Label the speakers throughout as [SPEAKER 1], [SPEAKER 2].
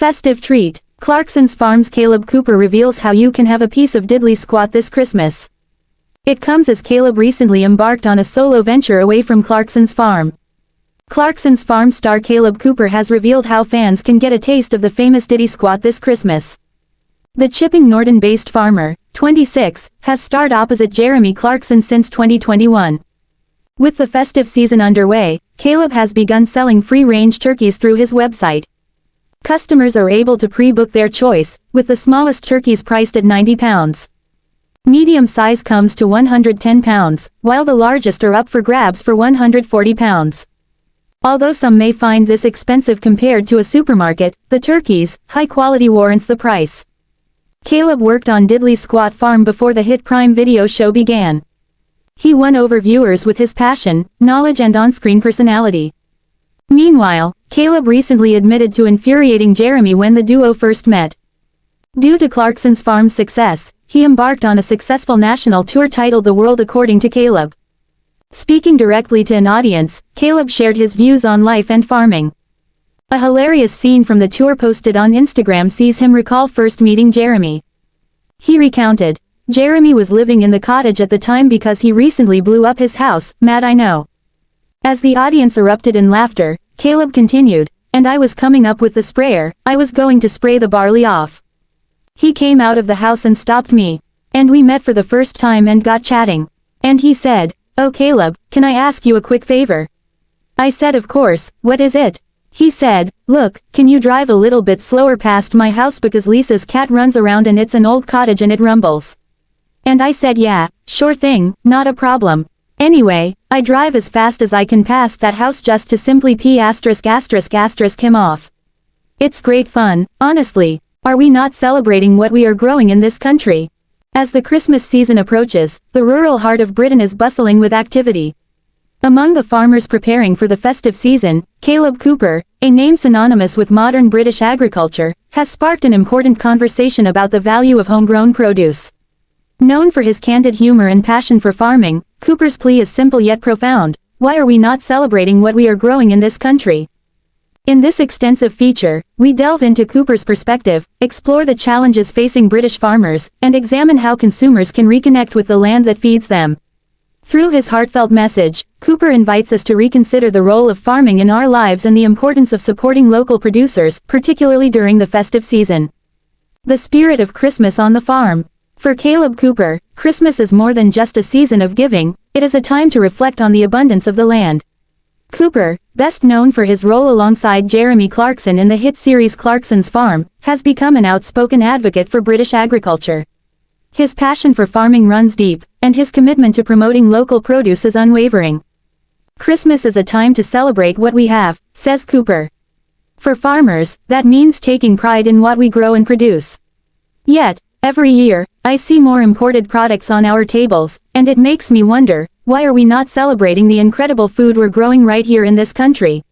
[SPEAKER 1] Festive treat. Clarkson's Farm's Caleb Cooper reveals how you can have a piece of diddly squat this Christmas. It comes as Caleb recently embarked on a solo venture away from Clarkson's Farm. Clarkson's Farm star Caleb Cooper has revealed how fans can get a taste of the famous Diddy Squat this Christmas. The Chipping Norton-based farmer, 26, has starred opposite Jeremy Clarkson since 2021. With the festive season underway, Caleb has begun selling free-range turkeys through his website. Customers are able to pre-book their choice, with the smallest turkeys priced at 90 pounds. Medium size comes to 110 pounds, while the largest are up for grabs for 140 pounds. Although some may find this expensive compared to a supermarket, the turkey's high quality warrants the price. Caleb worked on Diddly Squat Farm before the hit Prime Video show began. He won over viewers with his passion, knowledge and on-screen personality. Meanwhile, Caleb recently admitted to infuriating Jeremy when the duo first met. Due to Clarkson's Farm's success, he embarked on a successful national tour titled The World According to Caleb. Speaking directly to an audience, Caleb shared his views on life and farming. A hilarious scene from the tour posted on Instagram sees him recall first meeting Jeremy. He recounted, "Jeremy was living in the cottage at the time because he recently blew up his house, mad I know." As the audience erupted in laughter, Caleb continued, "And I was coming up with the sprayer, I was going to spray the barley off. He came out of the house and stopped me. And we met for the first time and got chatting. And he said, 'Oh Caleb, can I ask you a quick favor?' I said of course, what is it? He said, 'Look, can you drive a little bit slower past my house because Lisa's cat runs around and it's an old cottage and it rumbles.' And I said yeah, sure thing, not a problem. Anyway, I drive as fast as I can past that house just to simply pee **** him off. It's great fun, honestly. Are we not celebrating what we are growing in this country?" As the Christmas season approaches, the rural heart of Britain is bustling with activity. Among the farmers preparing for the festive season, Caleb Cooper, a name synonymous with modern British agriculture, has sparked an important conversation about the value of homegrown produce. Known for his candid humor and passion for farming, Cooper's plea is simple yet profound: why are we not celebrating what we are growing in this country? In this extensive feature, we delve into Cooper's perspective, explore the challenges facing British farmers, and examine how consumers can reconnect with the land that feeds them. Through his heartfelt message, Cooper invites us to reconsider the role of farming in our lives and the importance of supporting local producers, particularly during the festive season. The spirit of Christmas on the farm. For Caleb Cooper, Christmas is more than just a season of giving, it is a time to reflect on the abundance of the land. Cooper, best known for his role alongside Jeremy Clarkson in the hit series Clarkson's Farm, has become an outspoken advocate for British agriculture. His passion for farming runs deep, and his commitment to promoting local produce is unwavering. "Christmas is a time to celebrate what we have," says Cooper. "For farmers, that means taking pride in what we grow and produce. Yet, every year, I see more imported products on our tables, and it makes me wonder, why are we not celebrating the incredible food we're growing right here in this country?"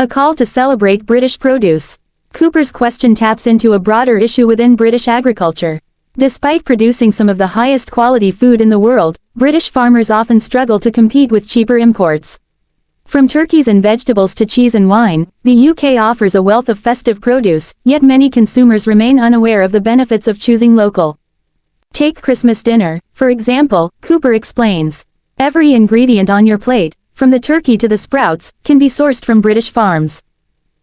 [SPEAKER 1] A call to celebrate British produce. Cooper's question taps into a broader issue within British agriculture. Despite producing some of the highest quality food in the world, British farmers often struggle to compete with cheaper imports. From turkeys and vegetables to cheese and wine, the UK offers a wealth of festive produce, yet many consumers remain unaware of the benefits of choosing local. Take Christmas dinner, for example, Cooper explains. Every ingredient on your plate, from the turkey to the sprouts, can be sourced from British farms.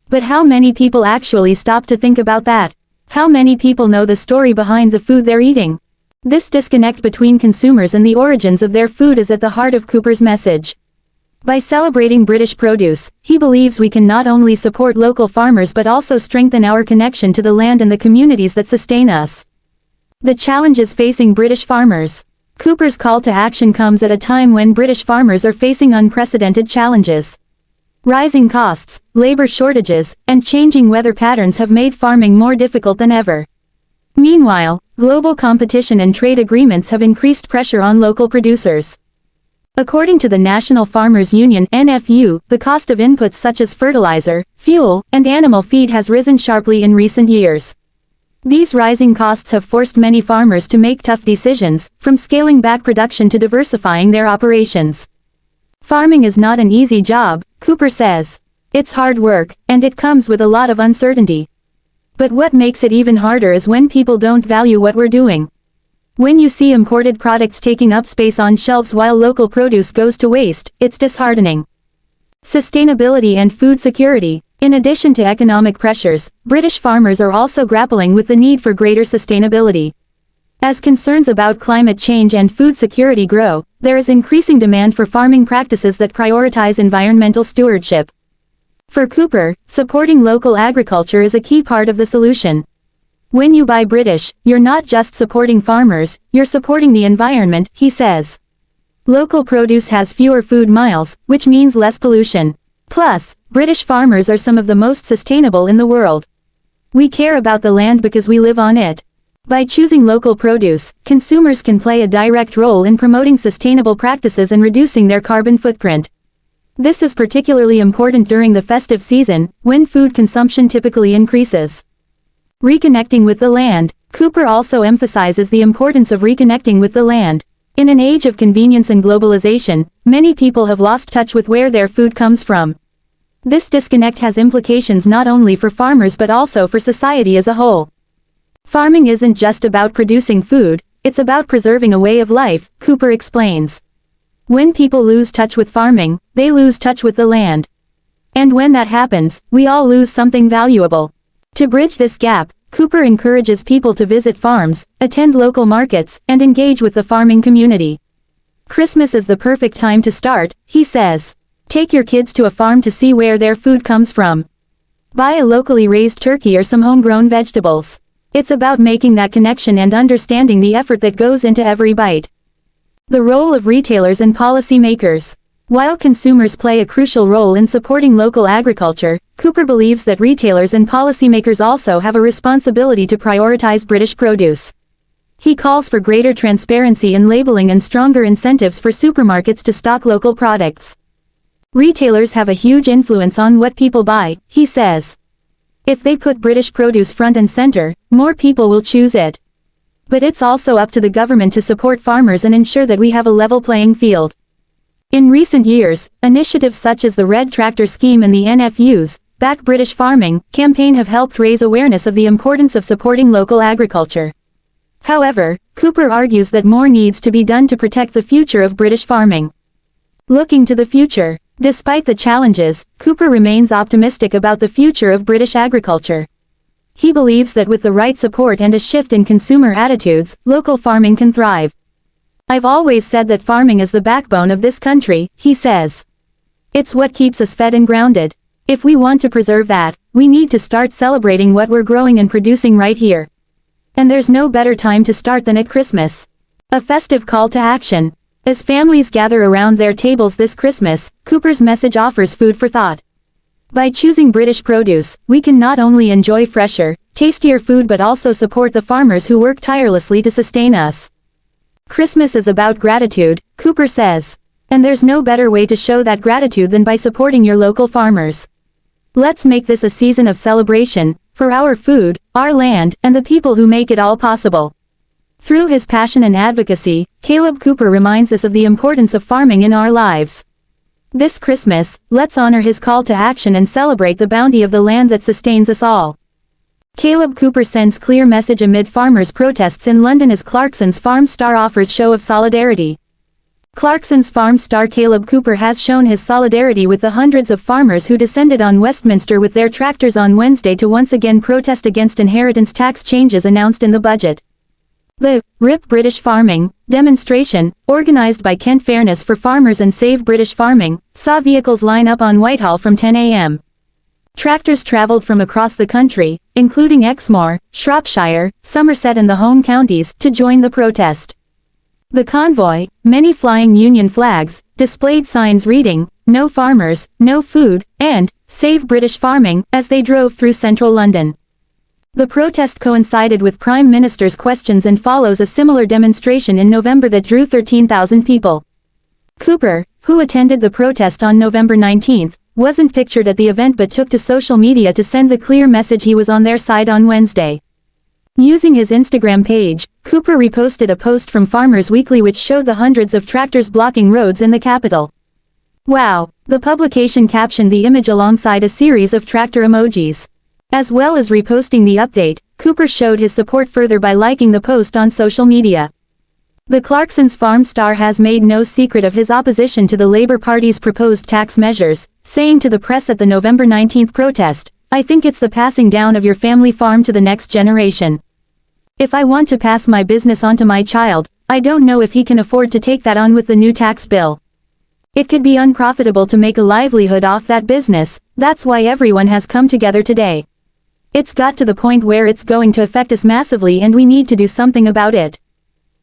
[SPEAKER 1] But how many people actually stop to think about that? How many people know the story behind the food they're eating? This disconnect between consumers and the origins of their food is at the heart of Cooper's message. By celebrating British produce, he believes we can not only support local farmers but also strengthen our connection to the land and the communities that sustain us. The challenges facing British farmers. Cooper's call to action comes at a time when British farmers are facing unprecedented challenges. Rising costs, labor shortages, and changing weather patterns have made farming more difficult than ever. Meanwhile, global competition and trade agreements have increased pressure on local producers. According to the National Farmers Union (NFU), the cost of inputs such as fertilizer, fuel, and animal feed has risen sharply in recent years. These rising costs have forced many farmers to make tough decisions, from scaling back production to diversifying their operations. Farming is not an easy job, Cooper says. It's hard work, and it comes with a lot of uncertainty. But what makes it even harder is when people don't value what we're doing. When you see imported products taking up space on shelves while local produce goes to waste, it's disheartening. Sustainability and food security. In addition to economic pressures, British farmers are also grappling with the need for greater sustainability. As concerns about climate change and food security grow, there is increasing demand for farming practices that prioritize environmental stewardship. For Cooper, supporting local agriculture is a key part of the solution. When you buy British, you're not just supporting farmers, you're supporting the environment, he says. Local produce has fewer food miles, which means less pollution. Plus, British farmers are some of the most sustainable in the world. We care about the land because we live on it. By choosing local produce, consumers can play a direct role in promoting sustainable practices and reducing their carbon footprint. This is particularly important during the festive season, when food consumption typically increases. Reconnecting with the land. Cooper also emphasizes the importance of reconnecting with the land. In an age of convenience and globalization, many people have lost touch with where their food comes from. This disconnect has implications not only for farmers but also for society as a whole. Farming isn't just about producing food, it's about preserving a way of life, Cooper explains. When people lose touch with farming, they lose touch with the land. And when that happens, we all lose something valuable. To bridge this gap, Cooper encourages people to visit farms, attend local markets, and engage with the farming community. Christmas is the perfect time to start, he says. Take your kids to a farm to see where their food comes from. Buy a locally raised turkey or some homegrown vegetables. It's about making that connection and understanding the effort that goes into every bite. The role of retailers and policymakers. While consumers play a crucial role in supporting local agriculture, Cooper believes that retailers and policymakers also have a responsibility to prioritize British produce. He calls for greater transparency in labeling and stronger incentives for supermarkets to stock local products. Retailers have a huge influence on what people buy, he says. If they put British produce front and center, more people will choose it. But it's also up to the government to support farmers and ensure that we have a level playing field. In recent years, initiatives such as the Red Tractor Scheme and the NFU's Back British Farming campaign have helped raise awareness of the importance of supporting local agriculture. However, Cooper argues that more needs to be done to protect the future of British farming. Looking to the future. Despite the challenges, Cooper remains optimistic about the future of British agriculture. He believes that with the right support and a shift in consumer attitudes, local farming can thrive. I've always said that farming is the backbone of this country, he says. It's what keeps us fed and grounded. If we want to preserve that, we need to start celebrating what we're growing and producing right here. And there's no better time to start than at Christmas. A festive call to action. As families gather around their tables this Christmas, Cooper's message offers food for thought. By choosing British produce, we can not only enjoy fresher, tastier food but also support the farmers who work tirelessly to sustain us. Christmas is about gratitude, Cooper says. And there's no better way to show that gratitude than by supporting your local farmers. Let's make this a season of celebration, for our food, our land, and the people who make it all possible. Through his passion and advocacy, Caleb Cooper reminds us of the importance of farming in our lives. This Christmas, let's honor his call to action and celebrate the bounty of the land that sustains us all. Caleb Cooper sends clear message amid farmers' protests in London as Clarkson's farm star offers show of solidarity. Clarkson's farm star Caleb Cooper has shown his solidarity with the hundreds of farmers who descended on Westminster with their tractors on Wednesday to once again protest against inheritance tax changes announced in the budget. The RIP British Farming demonstration, organized by Kent Fairness for Farmers and Save British Farming, saw vehicles line up on Whitehall from 10 a.m. Tractors traveled from across the country, including Exmoor, Shropshire, Somerset and the home counties, to join the protest. The convoy, many flying Union flags, displayed signs reading, "No farmers, no food," and "Save British Farming," as they drove through central London. The protest coincided with Prime Minister's questions and follows a similar demonstration in November that drew 13,000 people. Cooper, who attended the protest on November 19, wasn't pictured at the event but took to social media to send the clear message he was on their side on Wednesday. Using his Instagram page, Cooper reposted a post from Farmers Weekly which showed the hundreds of tractors blocking roads in the capital. "Wow," the publication captioned the image alongside a series of tractor emojis. As well as reposting the update, Cooper showed his support further by liking the post on social media. The Clarkson's Farm star has made no secret of his opposition to the Labor Party's proposed tax measures, saying to the press at the November 19 protest, "I think it's the passing down of your family farm to the next generation. If I want to pass my business on to my child, I don't know if he can afford to take that on with the new tax bill. It could be unprofitable to make a livelihood off that business, that's why everyone has come together today. It's got to the point where it's going to affect us massively and we need to do something about it."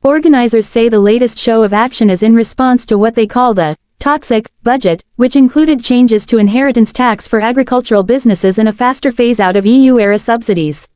[SPEAKER 1] Organizers say the latest show of action is in response to what they call the toxic budget, which included changes to inheritance tax for agricultural businesses and a faster phase-out of EU-era subsidies.